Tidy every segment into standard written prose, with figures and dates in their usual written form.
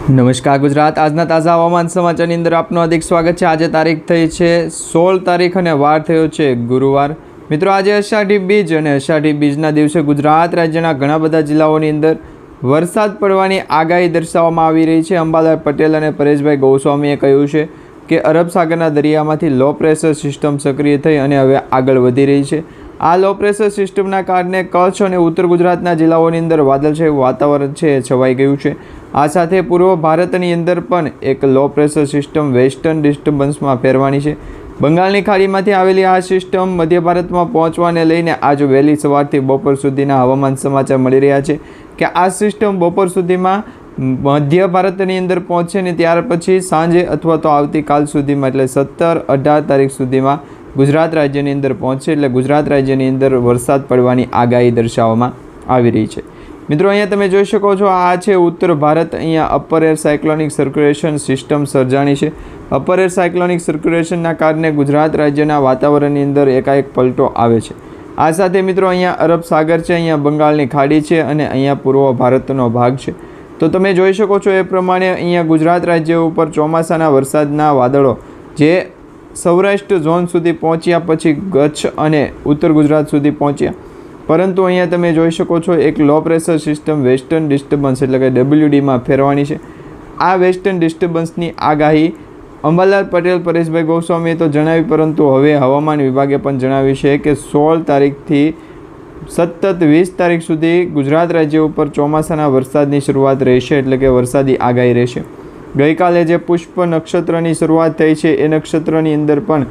નમસ્કાર ગુજરાત આજના તાજા હવામાન સમાચારની અંદર આપનું હાર્દિક સ્વાગત છે। આજે તારીખ થઈ છે 16 તારીખ અને વાર થયો છે ગુરુવાર। મિત્રો આજે અષાઢી બીજ અને અષાઢી બીજના દિવસે ગુજરાત રાજ્યના ઘણા બધા જિલ્લાઓની અંદર વરસાદ પડવાની આગાહી દર્શાવવામાં આવી રહી છે। અંબાલાલ પટેલ અને પરેશભાઈ ગોસ્વામીએ કહ્યું છે કે અરબ સાગરના દરિયામાંથી લો પ્રેશર સિસ્ટમ સક્રિય થઈ અને હવે આગળ વધી રહી છે। આ લો પ્રેશર સિસ્ટમના કારણે કચ્છ અને ઉત્તર ગુજરાતના જિલ્લાઓની અંદર વાદળછાયું વાતાવરણ છે છવાઈ ગયું છે। આ સાથે પૂર્વ ભારતની અંદર પણ એક લો પ્રેશર સિસ્ટમ વેસ્ટર્ન ડિસ્ટર્બન્સમાં ફેરવાની છે। બંગાળની ખાડીમાંથી આવેલી આ સિસ્ટમ મધ્ય ભારતમાં પહોંચવાને લઈને આજ વહેલી સવારથી બપોર સુધીના હવામાન સમાચાર મળી રહ્યા છે કે આ સિસ્ટમ બપોર સુધીમાં મધ્ય ભારતની અંદર પહોંચે ને ત્યાર પછી સાંજે અથવા તો આવતીકાલ સુધીમાં એટલે 17-18 તારીખ સુધીમાં ગુજરાત રાજ્યની અંદર પહોંચે એટલે ગુજરાત રાજ્યની અંદર વરસાદ પડવાની આગાહી દર્શાવવામાં આવી રહી છે। મિત્રો અહીંયા તમે જોઈ શકો છો આ છે ઉત્તર ભારત। અહીંયા upper air cyclonic circulation system સર્જાણી છે। અપર એર સાયક્લોનિક સર્ક્યુલેશનના કારણે ગુજરાત રાજ્યના વાતાવરણની અંદર એકાએક પલટો આવે છે। આ સાથે મિત્રો અહીંયા અરબ સાગર છે, અહીંયા બંગાળની ખાડી છે અને અહીંયા પૂર્વ ભારતનો ભાગ છે। તો તમે જોઈ શકો છો એ પ્રમાણે અહીંયા ગુજરાત રાજ્ય ઉપર ચોમાસાના વરસાદના વાદળો જે સૌરાષ્ટ્ર ઝોન સુધી પહોંચ્યા પછી કચ્છ અને ઉત્તર ગુજરાત સુધી પહોંચ્યા, પરંતુ અહીંયા તમે જોઈ શકો છો એક લો પ્રેશર સિસ્ટમ વેસ્ટર્ન ડિસ્ટર્બન્સ એટલે કે WDમાં ફેરવાની છે। આ વેસ્ટર્ન ડિસ્ટર્બન્સની આગાહી અંબાલાલ પટેલ પરેશભાઈ ગોસ્વામીએ તો જણાવી, પરંતુ હવે હવામાન વિભાગે પણ જણાવ્યું છે કે 16 તારીખથી સતત 20 તારીખ સુધી ગુજરાત રાજ્ય ઉપર ચોમાસાના વરસાદની શરૂઆત રહેશે એટલે કે વરસાદી આગાહી રહેશે। ગઈકાલે જે પુષ્પ નક્ષત્રની શરૂઆત થઈ છે એ નક્ષત્રની અંદર પણ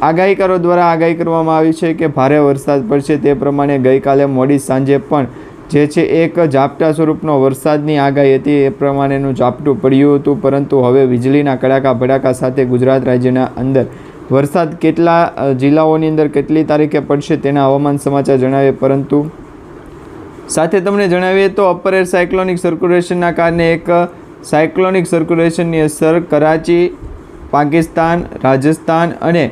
આગાહીકારો દ્વારા આગાહી કરવામાં આવી છે કે ભારે વરસાદ પડશે। તે પ્રમાણે ગઈકાલે મોડી સાંજે પણ જે છે એક ઝાપટા સ્વરૂપનો વરસાદની આગાહી હતી, એ પ્રમાણેનું ઝાપટું પડ્યું હતું, પરંતુ હવે વીજળીના કડાકા ભડાકા સાથે ગુજરાત રાજ્યના અંદર વરસાદ કેટલા જિલ્લાઓની અંદર કેટલી તારીખે પડશે તેના હવામાન સમાચાર જણાવીએ, પરંતુ સાથે તમને જણાવીએ તો અપર એર સાયક્લોનિક સર્ક્યુલેશનના કારણે એક સાયક્લોનિક સર્ક્યુલેશનની અસર કરાચી, પાકિસ્તાન, રાજસ્થાન અને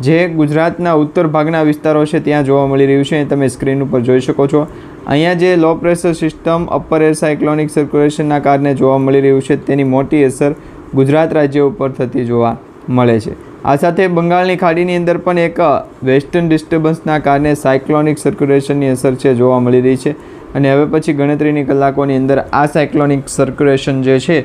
જે ગુજરાતના ઉત્તર ભાગના વિસ્તારો છે ત્યાં જોવા મળી રહ્યું છે। તમે સ્ક્રીન ઉપર જોઈ શકો છો અહીંયા જે low pressure system upper air cyclonic સર્ક્યુલેશનના કારણે જોવા મળી રહ્યું છે તેની મોટી અસર ગુજરાત રાજ્ય ઉપર થતી જોવા મળે છે। આ સાથે બંગાળની ખાડીની અંદર પણ એક વેસ્ટર્ન ડિસ્ટર્બન્સના કારણે સાયક્લોનિક સર્ક્યુલેશનની અસર છે જોવા મળી રહી છે અને હવે પછી ગણતરીની કલાકોની અંદર આ સાયક્લોનિક સર્ક્યુલેશન જે છે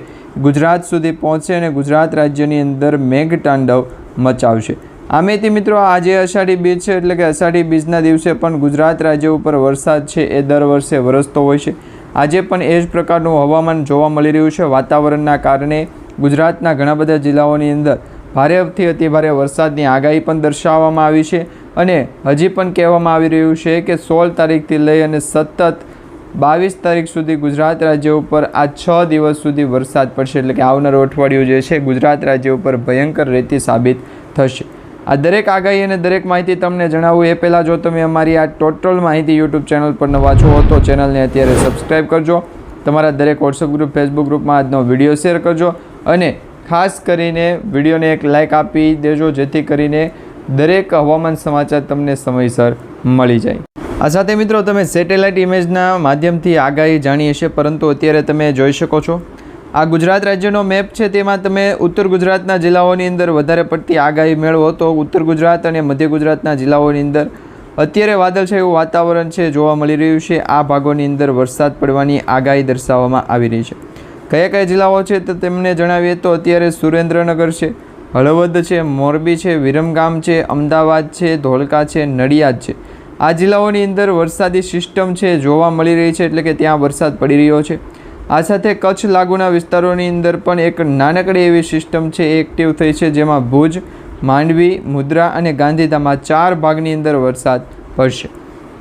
ગુજરાત સુધી પહોંચશે અને ગુજરાત રાજ્યની અંદર મેઘતાંડવ મચાવશે। આમેથી મિત્રો આજે અષાઢી બીજ છે એટલે કે અષાઢી બીજના દિવસે પણ ગુજરાત રાજ્ય ઉપર વરસાદ છે એ દર વર્ષે વરસતો હોય છે। આજે પણ એ જ પ્રકારનું હવામાન જોવા મળી રહ્યું છે। વાતાવરણના કારણે ગુજરાતના ઘણા બધા જિલ્લાઓની અંદર ભારેથી અતિભારે વરસાદની આગાહી પણ દર્શાવવામાં આવી છે અને હજી પણ કહેવામાં આવી રહ્યું છે કે 16 તારીખથી લઈ અને સતત 22 તારીખ સુધી ગુજરાત રાજ્ય ઉપર આ 6 દિવસ સુધી વરસાદ પડશે એટલે કે આવનારું અઠવાડિયું જે છે ગુજરાત રાજ્ય ઉપર ભયંકર રેતી સાબિત થશે। આ દરેક આગાહી અને દરેક માહિતી તમને જણાવું એ પહેલાં જો તમે અમારી આ ટોટલ માહિતી યુટ્યુબ ચેનલ પર નવા છો તો ચેનલને અત્યારે સબસ્ક્રાઈબ કરજો, તમારા દરેક વોટ્સઅપ ગ્રુપ, ફેસબુક ગ્રુપમાં આજનો વિડીયો શેર કરજો અને ખાસ કરીને વિડીયોને એક લાઇક આપી દેજો જેથી કરીને દરેક હવામાન સમાચાર તમને સમયસર મળી જાય। આ સાથે મિત્રો તમે સેટેલાઇટ ઇમેજના માધ્યમથી આગાહી જાણી હશે, પરંતુ અત્યારે તમે જોઈ શકો છો આ ગુજરાત રાજ્યનો મેપ છે, તેમાં તમે ઉત્તર ગુજરાતના જિલ્લાઓની અંદર વધારે પડતી આગાહી મેળવો તો ઉત્તર ગુજરાત અને મધ્ય ગુજરાતના જિલ્લાઓની અંદર અત્યારે વાદળછાયું વાતાવરણ છે જોવા મળી રહ્યું છે। આ ભાગોની અંદર વરસાદ પડવાની આગાહી દર્શાવવામાં આવી રહી છે। કયા કયા જિલ્લાઓ છે તો તેમને જણાવીએ તો અત્યારે સુરેન્દ્રનગર છે, હળવદ છે, મોરબી છે, વિરમગામ છે, અમદાવાદ છે, ધોળકા છે, નડિયાદ છે। આ જિલ્લાઓની અંદર વરસાદી સિસ્ટમ છે જોવા મળી રહી છે એટલે કે ત્યાં વરસાદ પડી રહ્યો છે। આ સાથે કચ્છ લાગુના વિસ્તારોની અંદર પણ એક નાનકડી એવી સિસ્ટમ છે એ એક્ટિવ થઈ છે, જેમાં ભુજ, માંડવી, મુદ્રા અને ગાંધીધામ આ 4 ભાગની અંદર વરસાદ પડશે।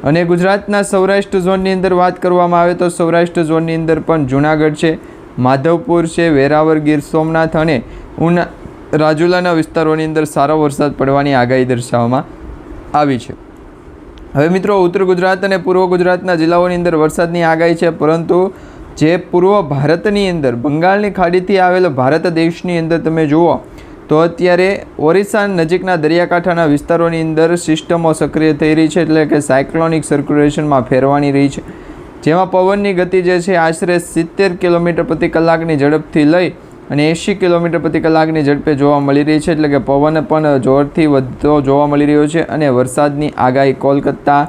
અને ગુજરાતના સૌરાષ્ટ્ર ઝોનની અંદર વાત કરવામાં આવે તો સૌરાષ્ટ્ર ઝોનની અંદર પણ જૂનાગઢ છે, માધવપુર છે, વેરાવળ, ગીર સોમનાથ અને ઉના, રાજુલાના વિસ્તારોની અંદર સારો વરસાદ પડવાની આગાહી દર્શાવવામાં આવી છે। હવે મિત્રો ઉત્તર ગુજરાત અને પૂર્વ ગુજરાતના જિલ્લાઓની અંદર વરસાદની આગાહી છે, પરંતુ જે પૂર્વ ભારતની અંદર બંગાળની ખાડીથી આવેલો ભારત દેશની અંદર તમે જુઓ તો અત્યારે ઓરિસ્સા નજીકના દરિયાકાંઠાના વિસ્તારોની અંદર સિસ્ટમો સક્રિય થઈ રહી છે એટલે કે સાયક્લોનિક સર્ક્યુલેશનમાં ફેરવાની રહી છે। જેમાં પવનની ગતિ જે છે આશરે 70 કિલોમીટર પ્રતિ કલાકની ઝડપથી લઈ અને 80 કિલોમીટર પ્રતિ કલાકની ઝડપે જોવા મળી રહી છે. એટલે કે પવન પણ જોરથી વધતો જોવા મળી રહ્યો છે. અને વરસાદની આગાહી કોલકાતા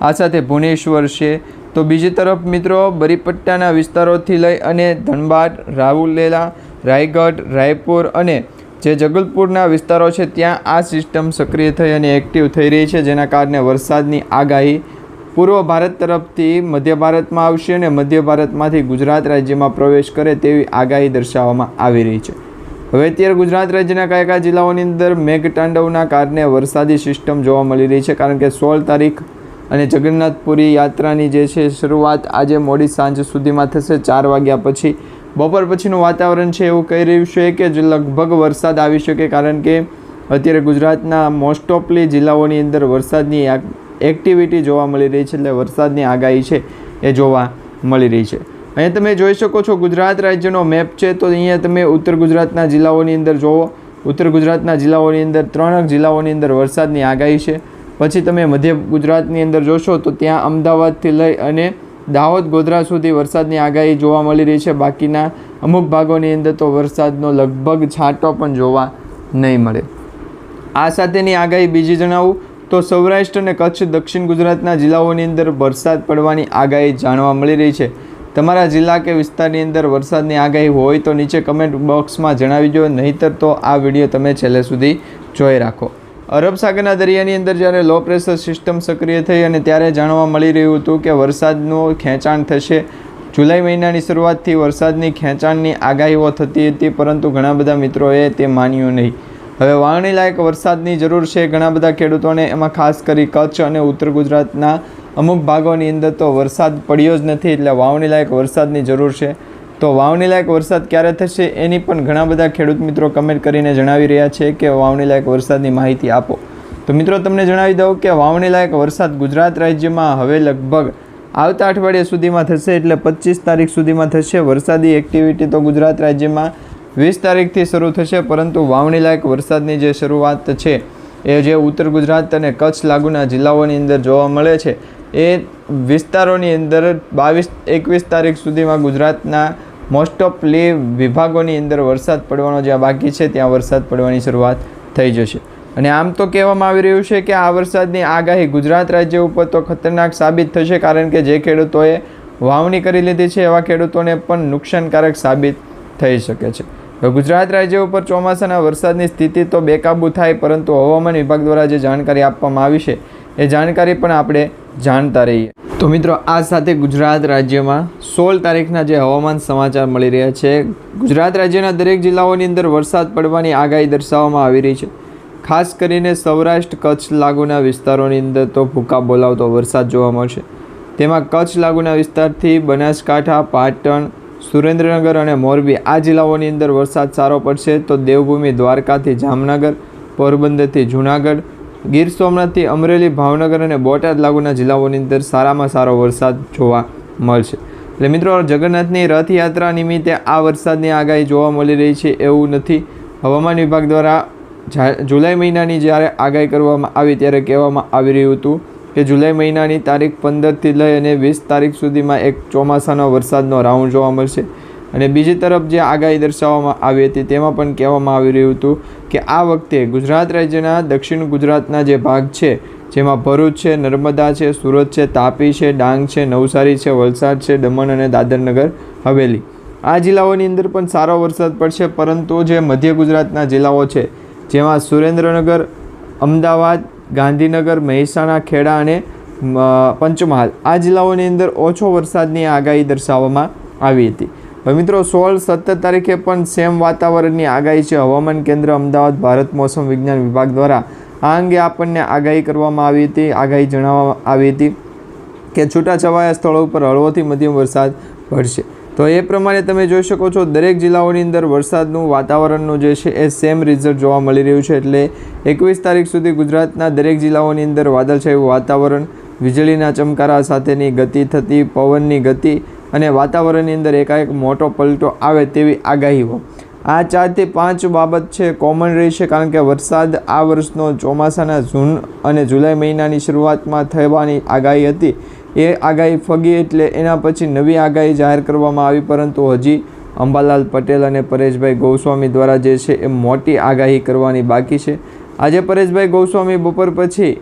આ સાથે ભુવનેશ્વર છે. તો બીજી તરફ મિત્રો બરીપટ્ટાના વિસ્તારોથી લઈ અને ધનબાદ, રાઉરકેલા, રાયગઢ, રાયપુર અને જે જગલપુરના વિસ્તારો છે ત્યાં આ સિસ્ટમ સક્રિય થઈ અને એક્ટિવ થઈ રહી છે, જેના કારણે વરસાદની આગાહી પૂર્વ ભારત તરફથી મધ્ય ભારતમાં આવશે અને મધ્ય ભારતમાંથી ગુજરાત રાજ્યમાં પ્રવેશ કરે તેવી આગાહી દર્શાવવામાં આવી રહી છે. હવે અત્યારે ગુજરાત રાજ્યના કયા કયા જિલ્લાઓની અંદર મેઘતાંડવના કારણે વરસાદી સિસ્ટમ જોવા મળી રહી છે, કારણ કે 16 તારીખ અને જગન્નાથપુરી યાત્રાની જે છે શરૂઆત આજે મોડી સાંજ સુધીમાં થશે. 4 વાગ્યા પછી બપોર પછીનું વાતાવરણ છે એવું કહી રહ્યું છે કે લગભગ વરસાદ આવી શકે, કારણ કે અત્યારે ગુજરાતના મોસ્ટ ઓફલી જિલ્લાઓની અંદર વરસાદની એક્ટિવિટી જોવા મળી રહી છે. એટલે વરસાદની આગાહી છે એ જોવા મળી રહી છે. અહીંયા તમે જોઈ શકો છો ગુજરાત રાજ્યનો મેપ છે. તો અહીંયા તમે ઉત્તર ગુજરાતના જિલ્લાઓની અંદર જોવો. ઉત્તર ગુજરાતના જિલ્લાઓની અંદર 3 જિલ્લાઓની અંદર વરસાદની આગાહી છે. પછી તમે મધ્ય ગુજરાતની અંદર જોશો તો ત્યાં અમદાવાદથી લઈ અને દાહોદ, ગોધરા સુધી વરસાદની આગાહી જોવા મળી રહી છે. બાકીના અમુક ભાગોની અંદર તો વરસાદનો લગભગ છાંટો પણ જોવા નહીં મળે. આ સાથેની આગાહી બીજી જણાવું તો સૌરાષ્ટ્ર અને કચ્છ, દક્ષિણ ગુજરાતના જિલ્લાઓની અંદર વરસાદ પડવાની આગાહી જાણવા મળી રહી છે. તમારા જિલ્લા કે વિસ્તારની અંદર વરસાદની આગાહી હોય તો નીચે કમેન્ટ બોક્સમાં જણાવી દો, નહીંતર તો આ વિડીયો તમે છેલ્લે સુધી જોઈ રાખો. અરબ સાગરના દરિયાની અંદર જ્યારે લો પ્રેશર સિસ્ટમ સક્રિય થઈ અને ત્યારે જાણવા મળી રહ્યું હતું કે વરસાદનું ખેંચાણ થશે. જુલાઈ મહિનાની શરૂઆતથી વરસાદની ખેંચાણની આગાહીઓ થતી હતી, પરંતુ ઘણા બધા મિત્રોએ તે માન્યું નહીં. હવે વાવણી લાયક વરસાદની જરૂર છે ઘણા બધા ખેડૂતોને, એમાં ખાસ કરી કચ્છ અને ઉત્તર ગુજરાતના અમુક ભાગોની અંદર તો વરસાદ પડ્યો જ નથી, એટલે વાવણી લાયક વરસાદની જરૂર છે. તો વાવણી લાયક વરસાદ ક્યારે થશે એની પણ ઘણા બધા ખેડૂત મિત્રો કમેન્ટ કરીને જણાવી રહ્યા છે કે વાવણી લાયક વરસાદની માહિતી આપો. તો મિત્રો તમને જણાવી દઉં કે વાવણી લાયક વરસાદ ગુજરાત રાજ્યમાં હવે લગભગ આવતા અઠવાડિયા સુધીમાં થશે, એટલે 25 તારીખ સુધીમાં થશે. વરસાદી એક્ટિવિટી તો ગુજરાત રાજ્યમાં 20 તારીખથી શરૂ થશે, પરંતુ વાવણી લાયક વરસાદની જે શરૂઆત છે એ જે ઉત્તર ગુજરાત અને કચ્છ લાગુના જિલ્લાઓની અંદર જોવા મળે છે એ વિસ્તારોની અંદર 22-21 તારીખ સુધીમાં ગુજરાતના મોસ્ટ ઓફલી વિભાગોની અંદર વરસાદ પડવાનો જ્યાં બાકી છે ત્યાં વરસાદ પડવાની શરૂઆત થઈ જશે. અને આમ તો કહેવામાં આવી રહ્યું છે કે આ વરસાદની આગાહી ગુજરાત રાજ્ય ઉપર તો ખતરનાક સાબિત થશે, કારણ કે જે ખેડૂતોએ વાવણી કરી લીધી છે એવા ખેડૂતોને પણ નુકસાનકારક સાબિત થઈ શકે છે. ગુજરાત રાજ્ય ઉપર ચોમાસાના વરસાદની સ્થિતિ તો બેકાબૂ થાય, પરંતુ હવામાન વિભાગ દ્વારા જે જાણકારી આપવામાં આવી છે એ જાણકારી પણ આપણે જાણતા રહીએ. તો મિત્રો આ સાથે ગુજરાત રાજ્યમાં 16 તારીખના જે હવામાન સમાચાર મળી રહ્યા છે. ગુજરાત રાજ્યના દરેક જિલ્લાઓની અંદર વરસાદ પડવાની આગાહી દર્શાવવામાં આવી રહી છે. ખાસ કરીને સૌરાષ્ટ્ર, કચ્છ લાગુના વિસ્તારોની અંદર તો ભૂકા બોલાવતો વરસાદ જોવા મળશે. તેમાં કચ્છ લાગુના વિસ્તારથી બનાસકાંઠા, પાટણ, સુરેન્દ્રનગર અને મોરબી આ જિલ્લાઓની અંદર વરસાદ સારો પડશે. તો દેવભૂમિ દ્વારકાથી જામનગર, પોરબંદરથી જૂનાગઢ, ગીર સોમનાથથી અમરેલી, ભાવનગર અને બોટાદ લાગુના જિલ્લાઓની અંદર સારામાં સારો વરસાદ જોવા મળશે. એટલે મિત્રો જગન્નાથની રથયાત્રા નિમિત્તે આ વરસાદની આગાહી જોવા મળી રહી છે એવું નથી. હવામાન વિભાગ દ્વારા જુલાઈ મહિનાની જ્યારે આગાહી કરવામાં આવી ત્યારે કહેવામાં આવી રહ્યું હતું કે જુલાઈ મહિનાની તારીખ 15થી લઈ અને 20 તારીખ સુધીમાં એક ચોમાસાનો વરસાદનો રાઉન્ડ જોવા મળશે. અને બીજી તરફ જે આગાહી દર્શાવવામાં આવી હતી તેમાં પણ કહેવામાં આવી રહ્યું હતું કે આ વખતે ગુજરાત રાજ્યના દક્ષિણ ગુજરાતના જે ભાગ છે, જેમાં ભરૂચ છે, નર્મદા છે, સુરત છે, તાપી છે, ડાંગ છે, નવસારી છે, વલસાડ છે, દમણ અને દાદરનગર હવેલી આ જિલ્લાઓની અંદર પણ સારો વરસાદ પડશે. પરંતુ જે મધ્ય ગુજરાતના જિલ્લાઓ છે, જેમાં સુરેન્દ્રનગર, અમદાવાદ, ગાંધીનગર, મહેસાણા, ખેડા અને પંચમહાલ આ જિલ્લાઓની અંદર ઓછો વરસાદની આગાહી દર્શાવવામાં આવી હતી. હવે મિત્રો 16-17 તારીખે પણ સેમ વાતાવરણની આગાહી છે. હવામાન કેન્દ્ર અમદાવાદ, ભારત મોસમ વિજ્ઞાન વિભાગ દ્વારા આ અંગે આપણને આગાહી કરવામાં આવી હતી. આગાહી જણાવવામાં આવી હતી કે છૂટાછવાયા સ્થળો ઉપર હળવોથી મધ્યમ વરસાદ પડશે. તો એ પ્રમાણે તમે જોઈ શકો છો દરેક જિલ્લાઓની અંદર વરસાદનું વાતાવરણનું જે છે એ સેમ રિઝલ્ટ જોવા મળી રહ્યું છે. એટલે 21 તારીખ સુધી ગુજરાતના દરેક જિલ્લાઓની અંદર વાદળછાયું વાતાવરણ, વીજળીના ચમકારા સાથેની ગતિ થતી પવનની ગતિ અને વાતાવરણની અંદર એકાએક મોટો પલટો આવે તેવી આગાહીઓ. આ 4 થી 5 બાબત છે કોમન રહી છે, કારણ કે વરસાદ આ વર્ષનો ચોમાસાના જૂન અને જુલાઈ મહિનાની શરૂઆતમાં થવાની આગાહી હતી એ આગાહી ફગી એટલે એના પછી નવી આગાહી જાહેર કરવામાં આવી, પરંતુ હજી અંબાલાલ પટેલ અને પરેશભાઈ ગોસ્વામી દ્વારા જે છે એ મોટી આગાહી કરવાની બાકી છે. આજે પરેશભાઈ ગોસ્વામી બપોર પછી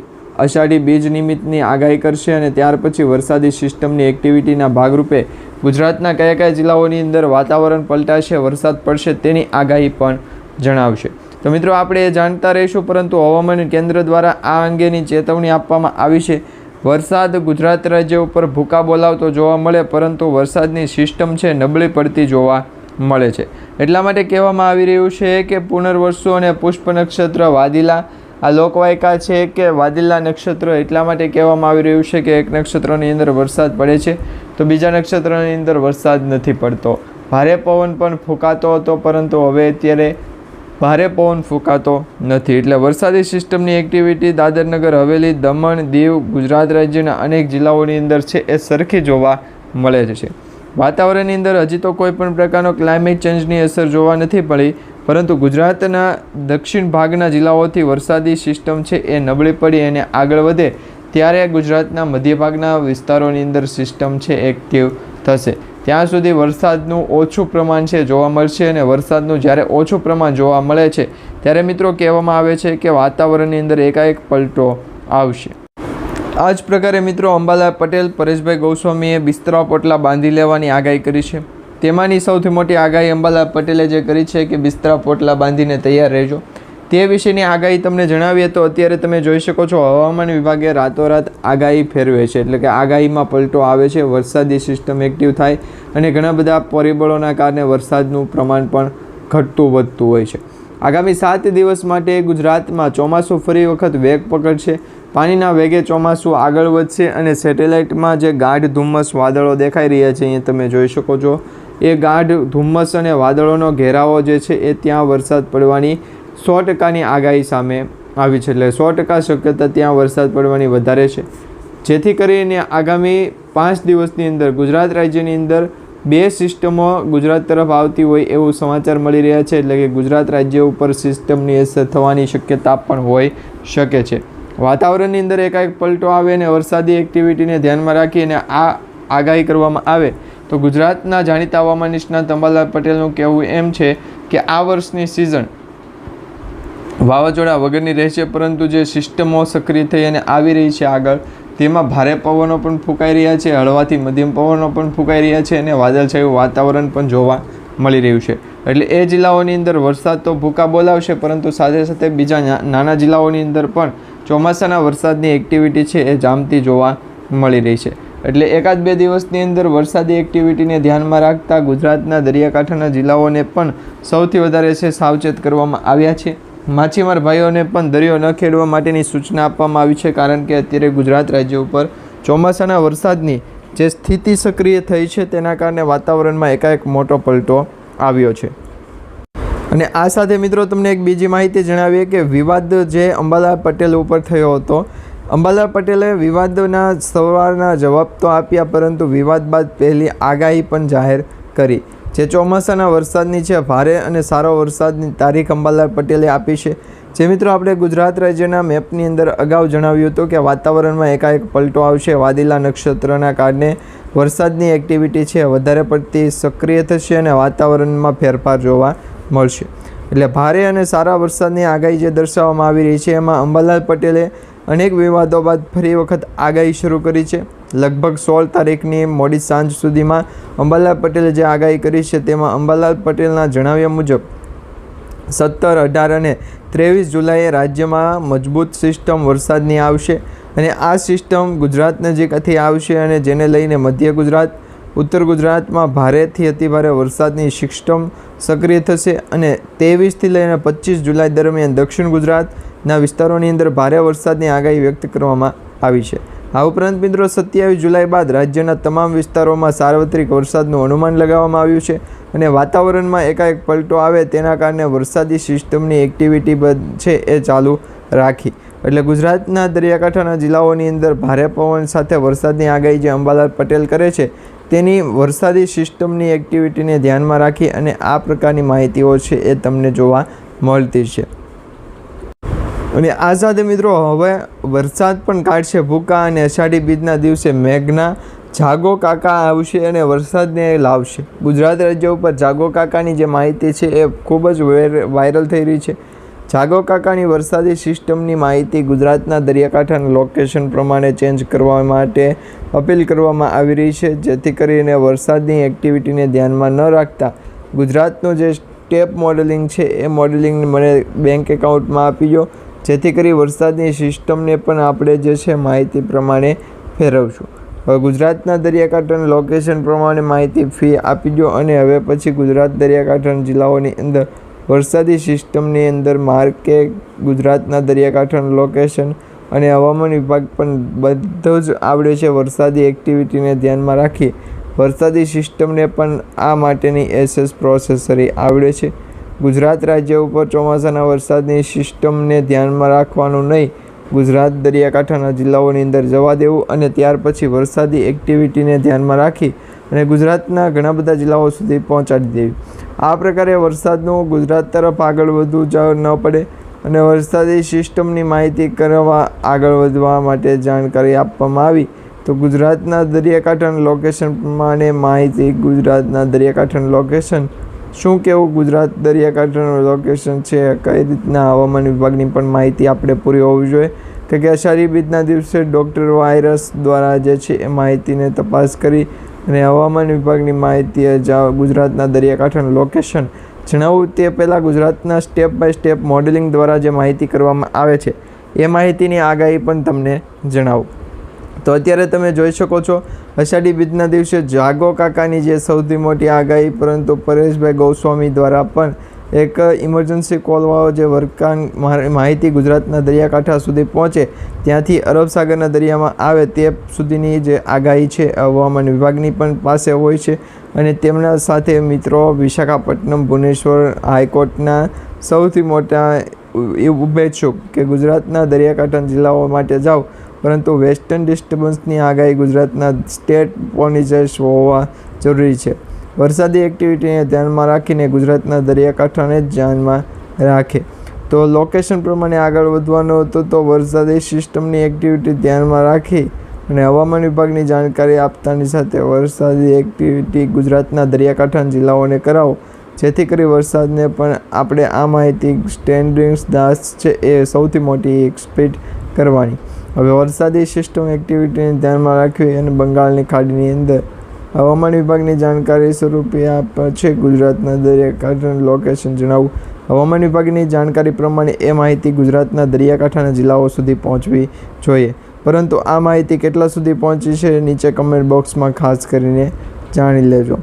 અષાઢી બીજ નિમિત્તની આગાહી કરશે અને ત્યાર પછી વરસાદી સિસ્ટમની એક્ટિવિટીના ભાગરૂપે ગુજરાતના કયા કયા જિલ્લાઓની અંદર વાતાવરણ પલટાશે, વરસાદ પડશે તેની આગાહી પણ જણાવશે. તો મિત્રો આપણે એ જાણતા રહીશું, પરંતુ હવામાન કેન્દ્ર દ્વારા આ અંગેની ચેતવણી આપવામાં આવી છે. વરસાદ ગુજરાત રાજ્ય ઉપર ભૂકા બોલાવતો જોવા મળે, પરંતુ વરસાદની સિસ્ટમ છે નબળી પડતી જોવા મળે છે. એટલા માટે કહેવામાં આવી રહ્યું છે કે પુનર્વસુ અને પુષ્પ નક્ષત્ર વાદિલા આ લોકવાયકા છે કે વાદિલા નક્ષત્ર, એટલા માટે કહેવામાં આવી રહ્યું છે કે એક નક્ષત્રની અંદર વરસાદ પડે છે તો બીજા નક્ષત્રની અંદર વરસાદ નથી પડતો. ભારે પવન પણ ફૂંકાતો હતો, પરંતુ હવે અત્યારે ભારે પવન ફૂંકાતો નથી. એટલે વરસાદી સિસ્ટમની એક્ટિવિટી દાદરનગર હવેલી, દમણ, દીવ, ગુજરાત રાજ્યના અનેક જિલ્લાઓની અંદર છે એ સરખી જોવા મળે છે. વાતાવરણની અંદર હજી તો કોઈ પણ પ્રકારનો ક્લાઇમેટ ચેન્જની અસર જોવા નથી પડી, પરંતુ ગુજરાતના દક્ષિણ ભાગના જિલ્લાઓથી વરસાદી સિસ્ટમ છે એ નબળી પડી અને આગળ વધે ત્યારે ગુજરાતના મધ્ય ભાગના વિસ્તારોની અંદર સિસ્ટમ છે એક્ટિવ થશે. ત્યાં સુધી વરસાદનું ઓછું પ્રમાણ છે જોવા મળશે, અને વરસાદનું જ્યારે ઓછું પ્રમાણ જોવા મળે છે ત્યારે મિત્રો કહેવામાં આવે છે કે વાતાવરણની અંદર એકાએક પલટો આવશે. આ જ પ્રકારે મિત્રો અંબાલાલ પટેલ, પરેશભાઈ ગોસ્વામીએ બિસ્તરા પોટલા બાંધી લેવાની આગાહી કરી છે. તેમાંની સૌથી મોટી આગાહી અંબાલાલ પટેલે જે કરી છે કે બિસ્તરા પોટલા બાંધીને તૈયાર રહેજો, તે વિશેની આગાહી તમને જણાવીએ તો અત્યારે તમે જોઈ શકો છો હવામાન વિભાગે રાતોરાત આગાહી ફેરવે છે. એટલે કે આગાહીમાં પલટો આવે છે, વરસાદી સિસ્ટમ એક્ટિવ થાય અને ઘણા બધા પરિબળોના કારણે વરસાદનું પ્રમાણ પણ ઘટતું વધતું હોય છે. આગામી 7 દિવસ માટે ગુજરાતમાં ચોમાસું ફરી વખત વેગ પકડશે. પાણીના વેગે ચોમાસું આગળ વધશે અને સેટેલાઇટમાં જે ગાઢ ધુમ્મસ વાદળો દેખાઈ રહ્યા છે અહીંયા તમે જોઈ શકો છો, એ ગાઢ ધુમ્મસ અને વાદળોનો ઘેરાવો જે છે એ ત્યાં વરસાદ પડવાની 100%ની આગાહી સામે આવી છે. એટલે 100% શક્યતા ત્યાં વરસાદ પડવાની વધારે છે, જેથી કરીને આગામી 5 દિવસની અંદર ગુજરાત રાજ્યની અંદર 2 સિસ્ટમો ગુજરાત તરફ આવતી હોય એવું સમાચાર મળી રહ્યા છે. એટલે કે ગુજરાત રાજ્ય ઉપર સિસ્ટમની અસર થવાની શક્યતા પણ હોઈ શકે છે. વાતાવરણની અંદર એકાએક પલટો આવે અને વરસાદી એક્ટિવિટીને ધ્યાનમાં રાખીને આ આગાહી કરવામાં આવે તો ગુજરાતના જાણીતા હવામાન નિષ્ણાત અંબાલાલ પટેલનું કહેવું એમ છે કે આ વર્ષની સિઝન વાવાઝોડા વગરની રહેશે, પરંતુ જે સિસ્ટમો સક્રિય થઈ અને આવી રહી છે આગળ, તેમાં ભારે પવનો પણ ફૂંકાઈ રહ્યા છે, હળવાથી મધ્યમ પવનો પણ ફૂંકાઈ રહ્યા છે અને વાદળછાયું વાતાવરણ પણ જોવા મળી રહ્યું છે. એટલે એ જિલ્લાઓની અંદર વરસાદ તો ભૂકા બોલાવશે, પરંતુ સાથે સાથે બીજા નાના જિલ્લાઓની અંદર પણ ચોમાસાના વરસાદની એક્ટિવિટી છે એ જામતી જોવા મળી રહી છે. એટલે 1-2 દિવસની અંદર વરસાદી એક્ટિવિટીને ધ્યાનમાં રાખતા ગુજરાતના દરિયાકાંઠાના જિલ્લાઓને પણ સૌથી વધારે છે સાવચેત કરવામાં આવ્યા છે. માછીમાર ભાઈઓને પણ દરિયો ન ખેડવા માટેની સૂચના આપવામાં આવી છે, કારણ કે અત્યારે ગુજરાત રાજ્ય ઉપર ચોમાસાના વરસાદની જે સ્થિતિ સક્રિય થઈ છે તેના કારણે વાતાવરણમાં એકાએક મોટો પલટો આવ્યો છે. અને આ સાથે મિત્રો તમને એક બીજી માહિતી જણાવીએ કે વિવાદ જે અંબાલાલ પટેલ ઉપર થયો હતો, અંબાલાલ પટેલે વિવાદના સવારના જવાબ તો આપ્યા, પરંતુ વિવાદ બાદ પહેલી આગાહી પણ જાહેર કરી. જે ચોમાસાના વરસાદની છે, ભારે અને સારો વરસાદની તારીખ અંબાલાલ પટેલે આપી છે. જે મિત્રો આપણે ગુજરાત રાજ્યના મેપની અંદર અગાઉ જણાવ્યું હતું કે વાતાવરણમાં એકાએક પલટો આવશે, વાદિલા નક્ષત્રના કારણે વરસાદની એક્ટિવિટી છે વધારે પડતી સક્રિય થશે અને વાતાવરણમાં ફેરફાર જોવા મળશે. એટલે ભારે અને સારા વરસાદની આગાહી જે દર્શાવવામાં આવી રહી છે, એમાં અંબાલાલ પટેલે અનેક વિવાદો બાદ ફરી વખત આગાહી શરૂ કરી છે. લગભગ 16 તારીખની મોડી સાંજ સુધીમાં અંબાલાલ પટેલે જે આગાહી કરી છે તેમાં અંબાલાલ પટેલના જણાવ્યા મુજબ 17, 18 અને 23 જુલાઈએ રાજ્યમાં મજબૂત સિસ્ટમ વરસાદની આવશે અને આ સિસ્ટમ ગુજરાત નજીકથી આવશે અને જેને લઈને મધ્ય ગુજરાત, ઉત્તર ગુજરાતમાં ભારેથી અતિભારે વરસાદની સિસ્ટમ સક્રિય થશે અને 23થી લઈને 25 જુલાઈ દરમિયાન દક્ષિણ ગુજરાતના વિસ્તારોની અંદર ભારે વરસાદની આગાહી વ્યક્ત કરવામાં આવી છે. આ ઉપરાંત મિત્રો 27 જુલાઈ બાદ રાજ્યના તમામ વિસ્તારોમાં સાર્વત્રિક વરસાદનું અનુમાન લગાવવામાં આવ્યું છે અને વાતાવરણમાં એકાએક પલટો આવે તેના કારણે વરસાદી સિસ્ટમની એક્ટિવિટી છે એ ચાલુ રાખી. એટલે ગુજરાતના દરિયાકાંઠાના જિલ્લાઓની અંદર ભારે પવન સાથે વરસાદની આગાહી જે અંબાલાલ પટેલ કરે છે તેની વરસાદી સિસ્ટમની એક્ટિવિટીને ધ્યાનમાં રાખી અને આ પ્રકારની માહિતીઓ છે એ તમને જોવા મળતી છે. અને આ સાથે મિત્રો હવે વરસાદ પણ કાઢશે ભૂકા અને અષાઢી બીજના દિવસે મેઘના જાગો કાકા આવશે અને વરસાદને લાવશે. ગુજરાત રાજ્ય ઉપર જાગો કાકાની જે માહિતી છે એ ખૂબ જ વાયરલ થઈ રહી છે. જાગો કાકાની વરસાદી સિસ્ટમની માહિતી ગુજરાતના દરિયાકાંઠાના લોકેશન પ્રમાણે ચેન્જ કરવા માટે અપીલ કરવામાં આવી રહી છે, જેથી કરીને વરસાદની એક્ટિવિટીને ધ્યાનમાં ન રાખતા ગુજરાતનું જે સ્ટેપ મોડેલિંગ છે એ મોડેલિંગ મને બેંક એકાઉન્ટમાં આપી દો, જેથી કરી વરસાદની સિસ્ટમને પણ આપણે જે છે માહિતી પ્રમાણે ફેરવશું. હવે ગુજરાતના દરિયાકાંઠાના લોકેશન પ્રમાણે માહિતી ફી આપી દો અને હવે પછી ગુજરાત દરિયાકાંઠાના જિલ્લાઓની અંદર વરસાદી સિસ્ટમની અંદર માર્કે ગુજરાતના દરિયાકાંઠાનું લોકેશન અને હવામાન વિભાગ પણ બધું જ આવડે છે. વરસાદી એક્ટિવિટીને ધ્યાનમાં રાખી વરસાદી સિસ્ટમને પણ આ માટેની એસએસ પ્રોસેસરી આવડે છે. ગુજરાત રાજ્ય ઉપર ચોમાસાના વરસાદની સિસ્ટમને ધ્યાનમાં રાખવાનું નહીં, ગુજરાત દરિયાકાંઠાના જિલ્લાઓની અંદર જવા દેવું અને ત્યાર પછી વરસાદી એક્ટિવિટીને ધ્યાનમાં રાખી અને ગુજરાતના ઘણા બધા જિલ્લાઓ સુધી પહોંચાડી દેવી. આ પ્રકારે વરસાદનું ગુજરાત તરફ આગળ વધવું ન પડે અને વરસાદી સિસ્ટમની માહિતી કરવા આગળ વધવા માટે જાણકારી આપવામાં આવી. તો ગુજરાતના દરિયાકાંઠાના લોકેશન પ્રમાણે માહિતી, ગુજરાતના દરિયાકાંઠાનું લોકેશન શું કેવું ગુજરાત દરિયાકાંઠાનું લોકેશન છે, કઈ રીતના હવામાન વિભાગની પણ માહિતી આપણે પૂરી હોવી જોઈએ કે અષાઢી બીજના દિવસે ડૉક્ટર વાયરસ દ્વારા જે છે એ માહિતીને તપાસ કરી અને હવામાન વિભાગની માહિતી ગુજરાતના દરિયાકાંઠાનું લોકેશન જણાવું તે પહેલાં ગુજરાતના સ્ટેપ બાય સ્ટેપ મોડેલિંગ દ્વારા જે માહિતી કરવામાં આવે છે એ માહિતીની આગાહી પણ તમને જણાવું. તો અત્યારે તમે જોઈ શકો છો અષાઢી બીજના દિવસે જાગો કાકાની જે સૌથી મોટી આગાહી, પરંતુ પરેશભાઈ ગોસ્વામી દ્વારા પણ એક ઇમરજન્સી કોલવાળો જે વર્કાંગ માહિતી ગુજરાતના દરિયાકાંઠા સુધી પહોંચે ત્યાંથી અરબ સાગરના દરિયામાં આવે તે સુધીની જે આગાહી છે હવામાન વિભાગની પણ પાસે હોય છે. અને તેમના સાથે મિત્રો વિશાખાપટ્ટનમ ભુવનેશ્વર હાઈકોર્ટના સૌથી મોટા ઉભેચ્છુક કે ગુજરાતના દરિયાકાંઠાના જિલ્લાઓ માટે જાઓ, પરંતુ વેસ્ટર્ન ડિસ્ટર્બન્સની આગાહી ગુજરાતના સ્ટેટ પોનિજર્સ હોવા જરૂરી છે. વરસાદી એક્ટિવિટીને ધ્યાનમાં રાખીને ગુજરાતના દરિયાકાંઠાને જ ધ્યાનમાં રાખે. તો લોકેશન પ્રમાણે આગળ વધવાનું હતું, તો વરસાદી સિસ્ટમની એક્ટિવિટી ધ્યાનમાં રાખી અને હવામાન વિભાગની જાણકારી આપતાની સાથે વરસાદી એક્ટિવિટી ગુજરાતના દરિયાકાંઠાના જિલ્લાઓને કરાવો, જેથી કરી વરસાદને પણ આપણે આ માહિતી સ્ટેન્ડિંગ્સ દાસ છે એ સૌથી મોટી એક્સપેક્ટ કરવાની. હવે વરસાદી સિસ્ટમ એક્ટિવિટીને ધ્યાનમાં રાખવી અને બંગાળની ખાડીની અંદર હવામાન વિભાગની જાણકારી સ્વરૂપે આપે છે ગુજરાતના દરિયાકાંઠાનું લોકેશન જણાવવું. હવામાન વિભાગની જાણકારી પ્રમાણે એ માહિતી ગુજરાતના દરિયાકાંઠાના જિલ્લાઓ સુધી પહોંચવી જોઈએ, પરંતુ આ માહિતી કેટલા સુધી પહોંચી છે નીચે કમેન્ટ બોક્સમાં ખાસ કરીને જાણી લેજો.